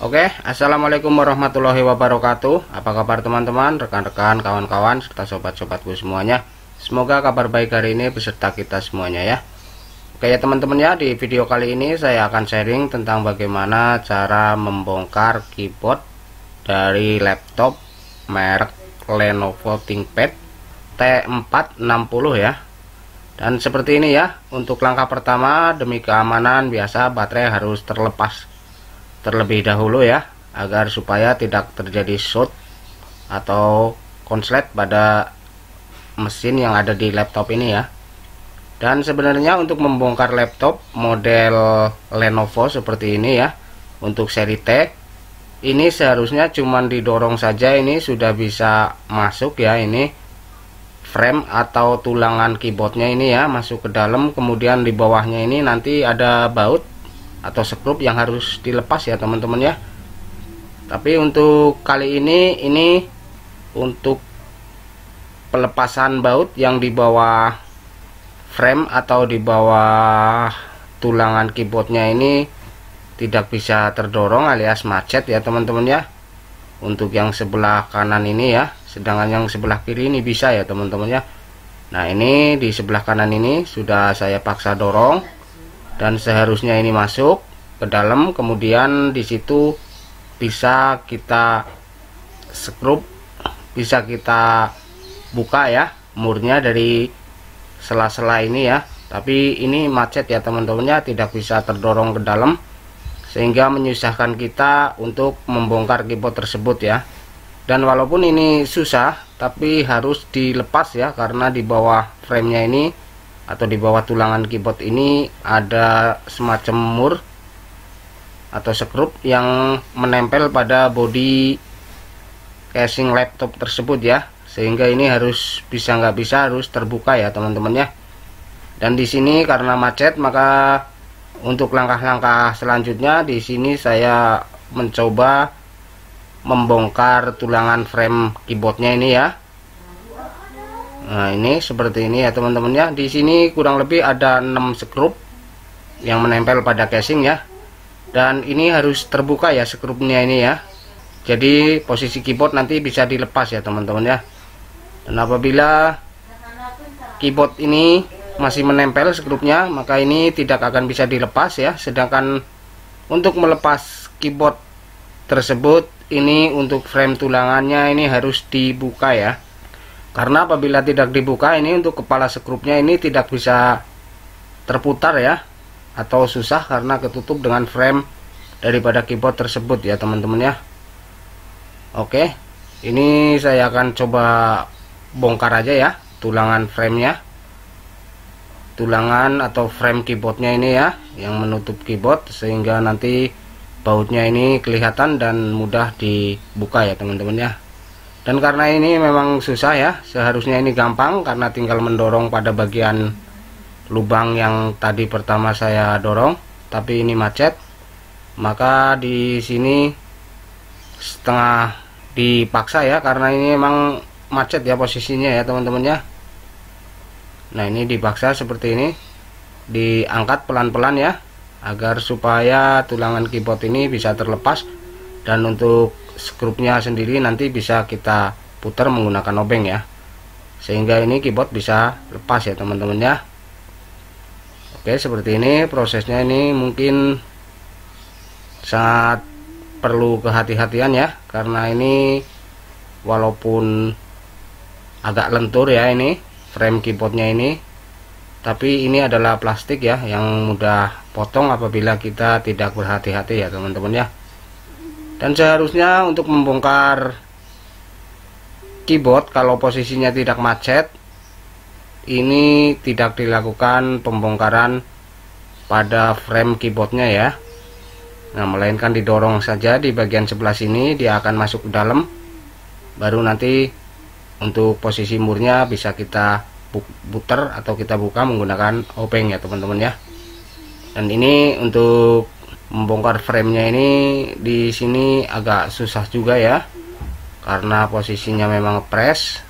Oke, assalamualaikum warahmatullahi wabarakatuh. Apa kabar teman-teman, rekan-rekan, kawan-kawan, serta sobat-sobatku semuanya. Semoga kabar baik hari ini beserta kita semuanya ya. Oke ya teman-teman ya, di video kali ini saya akan sharing tentang bagaimana cara membongkar keyboard dari laptop merek Lenovo ThinkPad T460 ya. Dan seperti ini ya, untuk langkah pertama demi keamanan biasa baterai harus terlepas terlebih dahulu ya, agar supaya tidak terjadi short atau konslet pada mesin yang ada di laptop ini ya. Dan sebenarnya untuk membongkar laptop model Lenovo seperti ini ya, untuk seri T ini seharusnya cuman didorong saja ini sudah bisa masuk ya. Ini frame atau tulangan keyboardnya ini ya masuk ke dalam, kemudian di bawahnya ini nanti ada baut atau skrup yang harus dilepas ya teman-teman ya. Tapi untuk kali ini untuk pelepasan baut yang di bawah frame atau di bawah tulangan keyboardnya ini tidak bisa terdorong alias macet ya teman-teman ya. Untuk yang sebelah kanan ini ya, sedangkan yang sebelah kiri ini bisa ya teman-teman ya. Nah ini di sebelah kanan ini sudah saya paksa dorong dan seharusnya ini masuk ke dalam, kemudian di situ bisa kita skrup, bisa kita buka ya murnya dari sela-sela ini ya. Tapi ini macet ya teman-teman ya, tidak bisa terdorong ke dalam sehingga menyusahkan kita untuk membongkar keyboard tersebut ya. Dan walaupun ini susah tapi harus dilepas ya, karena di bawah framenya ini atau di bawah tulangan keyboard ini ada semacam mur atau skrup yang menempel pada bodi casing laptop tersebut ya, sehingga ini harus nggak bisa harus terbuka ya teman-teman ya. Dan di sini karena macet, maka untuk langkah-langkah selanjutnya di sini saya mencoba membongkar tulangan frame keyboardnya ini ya. Nah ini seperti ini ya teman-teman ya. Di sini kurang lebih ada 6 skrup yang menempel pada casing ya. Dan ini harus terbuka ya skrupnya ini ya. Jadi posisi keyboard nanti bisa dilepas ya teman-teman ya. Dan apabila keyboard ini masih menempel skrupnya, maka ini tidak akan bisa dilepas ya. Sedangkan untuk melepas keyboard tersebut ini untuk frame tulangannya ini harus dibuka ya. Karena apabila tidak dibuka ini untuk kepala skrupnya ini tidak bisa terputar ya, atau susah karena ketutup dengan frame daripada keyboard tersebut ya teman-teman ya. Oke, ini saya akan coba bongkar aja ya tulangan framenya, tulangan atau frame keyboardnya ini ya, yang menutup keyboard, sehingga nanti bautnya ini kelihatan dan mudah dibuka ya teman-teman ya. Dan karena ini memang susah ya, seharusnya ini gampang karena tinggal mendorong pada bagian lubang yang tadi pertama saya dorong, tapi ini macet. Maka di sini setengah dipaksa ya, karena ini memang macet ya posisinya ya teman-teman ya. Nah ini dipaksa seperti ini, diangkat pelan-pelan ya, agar supaya tulangan keyboard ini bisa terlepas. Dan untuk skrupnya sendiri nanti bisa kita putar menggunakan obeng ya, sehingga ini keyboard bisa lepas ya teman-teman ya. Oke seperti ini prosesnya. Ini mungkin sangat perlu kehati-hatian ya, karena ini walaupun agak lentur ya ini frame keyboardnya ini, tapi ini adalah plastik ya yang mudah potong apabila kita tidak berhati-hati ya teman-teman ya. Dan seharusnya untuk membongkar keyboard kalau posisinya tidak macet, ini tidak dilakukan pembongkaran pada frame keyboardnya ya. Nah melainkan didorong saja di bagian sebelah sini, dia akan masuk ke dalam. Baru nanti untuk posisi murnya bisa kita putar atau kita buka menggunakan obeng ya teman-teman ya. Dan ini untuk membongkar framenya ini di sini agak susah juga ya, karena posisinya memang press.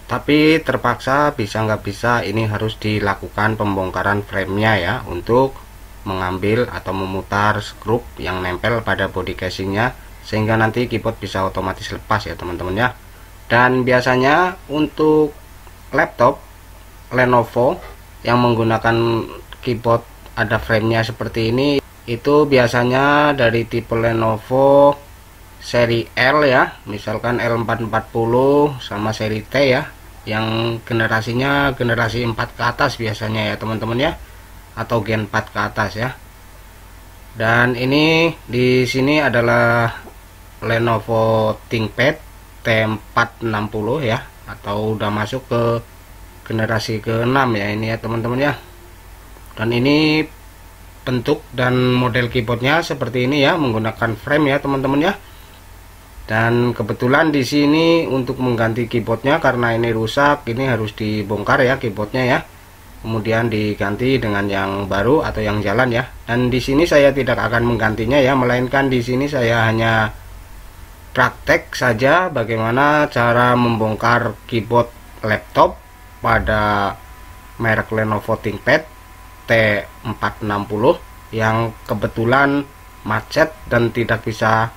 Tapi terpaksa bisa nggak bisa ini harus dilakukan pembongkaran framenya ya, untuk mengambil atau memutar skrup yang nempel pada body casingnya, sehingga nanti keyboard bisa otomatis lepas ya teman-teman ya. Dan biasanya untuk laptop Lenovo yang menggunakan keyboard ada framenya seperti ini, itu biasanya dari tipe Lenovo seri L ya, misalkan L440 sama seri T ya, yang generasinya generasi 4 ke atas biasanya ya teman-teman ya, atau Gen 4 ke atas ya. Dan ini di sini adalah Lenovo ThinkPad T460 ya, atau udah masuk ke generasi ke-6 ya ini ya teman-teman ya. Dan ini bentuk dan model keyboardnya seperti ini ya, menggunakan frame ya teman-teman ya. Dan kebetulan di sini untuk mengganti keyboardnya, karena ini rusak, ini harus dibongkar ya keyboardnya ya, kemudian diganti dengan yang baru atau yang jalan ya. Dan di sini saya tidak akan menggantinya ya, melainkan di sini saya hanya praktek saja bagaimana cara membongkar keyboard laptop pada merek Lenovo ThinkPad T460 yang kebetulan macet dan tidak bisa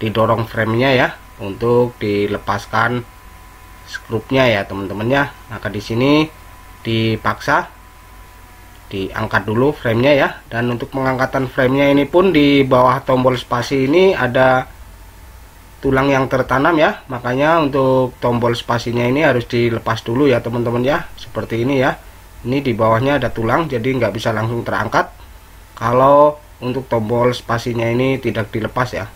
didorong framenya ya untuk dilepaskan skrupnya ya teman-teman ya. Maka di sini dipaksa diangkat dulu framenya ya. Dan untuk pengangkatan framenya ini pun di bawah tombol spasi ini ada tulang yang tertanam ya, makanya untuk tombol spasinya ini harus dilepas dulu ya teman-teman ya, seperti ini ya. Ini di bawahnya ada tulang, jadi nggak bisa langsung terangkat kalau untuk tombol spasinya ini tidak dilepas ya.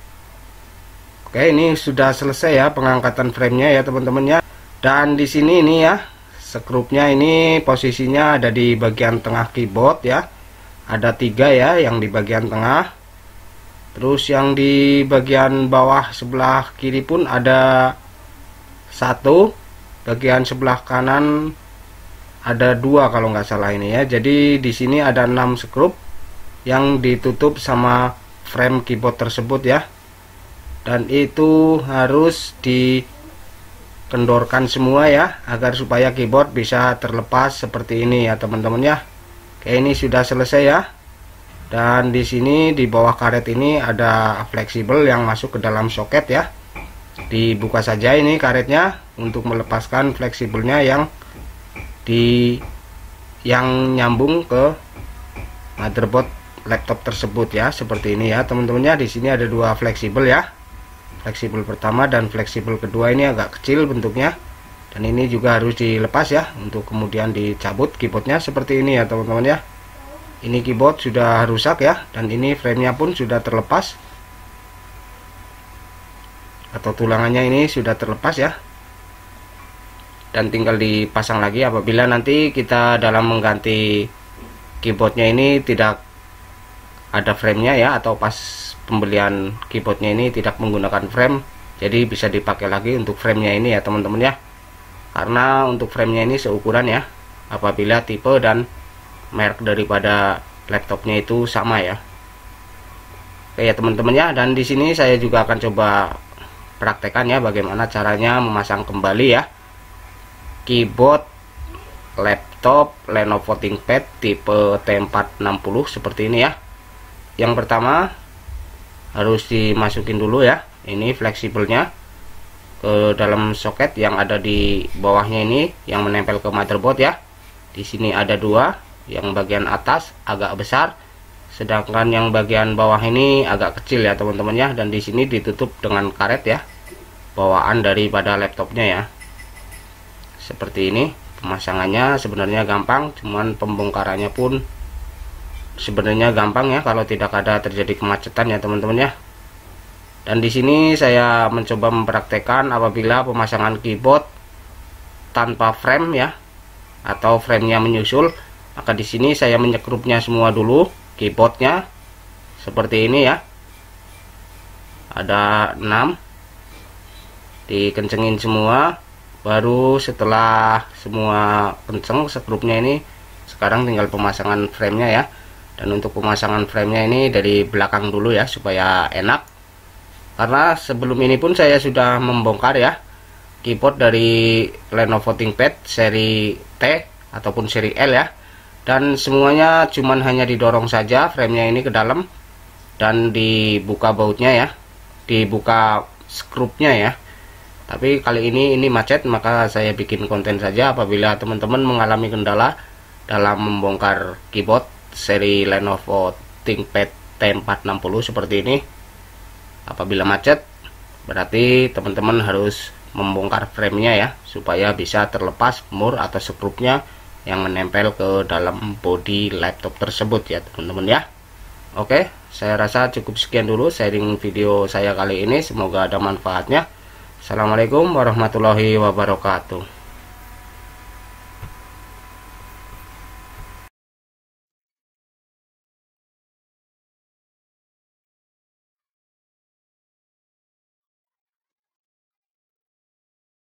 Oke, ini sudah selesai ya pengangkatan framenya ya teman-teman ya. Dan di sini ini ya, skrupnya ini posisinya ada di bagian tengah keyboard ya. Ada 3 ya yang di bagian tengah. Terus yang di bagian bawah sebelah kiri pun ada 1. Bagian sebelah kanan ada 2 kalau nggak salah ini ya. Jadi di sini ada 6 skrup yang ditutup sama frame keyboard tersebut ya. Dan itu harus dikendorkan semua ya, agar supaya keyboard bisa terlepas seperti ini ya teman-teman ya. Oke, ini sudah selesai ya. Dan di sini di bawah karet ini ada fleksibel yang masuk ke dalam soket ya. Dibuka saja ini karetnya untuk melepaskan fleksibelnya yang nyambung ke motherboard laptop tersebut ya, seperti ini ya teman-teman ya. Di sini ada 2 fleksibel ya. Fleksibel pertama dan fleksibel kedua ini agak kecil bentuknya, dan ini juga harus dilepas ya untuk kemudian dicabut keyboardnya seperti ini ya teman-teman ya. Ini keyboard sudah rusak ya, dan ini framenya pun sudah terlepas atau tulangannya ini sudah terlepas ya, dan tinggal dipasang lagi apabila nanti kita dalam mengganti keyboardnya ini tidak ada framenya ya, atau pas pembelian keyboardnya ini tidak menggunakan frame, jadi bisa dipakai lagi untuk framenya ini ya teman-teman ya. Karena untuk framenya ini seukuran ya, apabila tipe dan merek daripada laptopnya itu sama ya. Oke ya teman-teman ya. Dan di sini saya juga akan coba praktekkan ya bagaimana caranya memasang kembali ya keyboard laptop Lenovo ThinkPad tipe T460 seperti ini ya. Yang pertama harus dimasukin dulu ya ini fleksibelnya ke dalam soket yang ada di bawahnya ini yang menempel ke motherboard ya. Di sini ada 2, yang bagian atas agak besar, sedangkan yang bagian bawah ini agak kecil ya teman-teman ya. Dan di sini ditutup dengan karet ya, bawaan daripada laptopnya ya. Seperti ini pemasangannya, sebenarnya gampang, cuman pembongkarannya pun sebenarnya gampang ya kalau tidak ada terjadi kemacetan ya teman-teman ya. Dan di sini saya mencoba mempraktekkan apabila pemasangan keyboard tanpa frame ya, atau framenya menyusul, maka di sini saya menyekrupnya semua dulu keyboardnya seperti ini ya. Ada 6, dikencengin semua, baru setelah semua kenceng sekrupnya ini, sekarang tinggal pemasangan framenya ya. Dan untuk pemasangan framenya ini dari belakang dulu ya supaya enak, karena sebelum ini pun saya sudah membongkar ya keyboard dari Lenovo ThinkPad seri T ataupun seri L ya. Dan semuanya cuman hanya didorong saja framenya ini ke dalam, dan dibuka bautnya ya, dibuka skrupnya ya. Tapi kali ini macet, maka saya bikin konten saja. Apabila teman-teman mengalami kendala dalam membongkar keyboard seri Lenovo ThinkPad T460 seperti ini, apabila macet berarti teman-teman harus membongkar framenya ya, supaya bisa terlepas mur atau skrupnya yang menempel ke dalam bodi laptop tersebut ya teman-teman ya. Oke, saya rasa cukup sekian dulu sharing video saya kali ini, semoga ada manfaatnya. Assalamualaikum warahmatullahi wabarakatuh.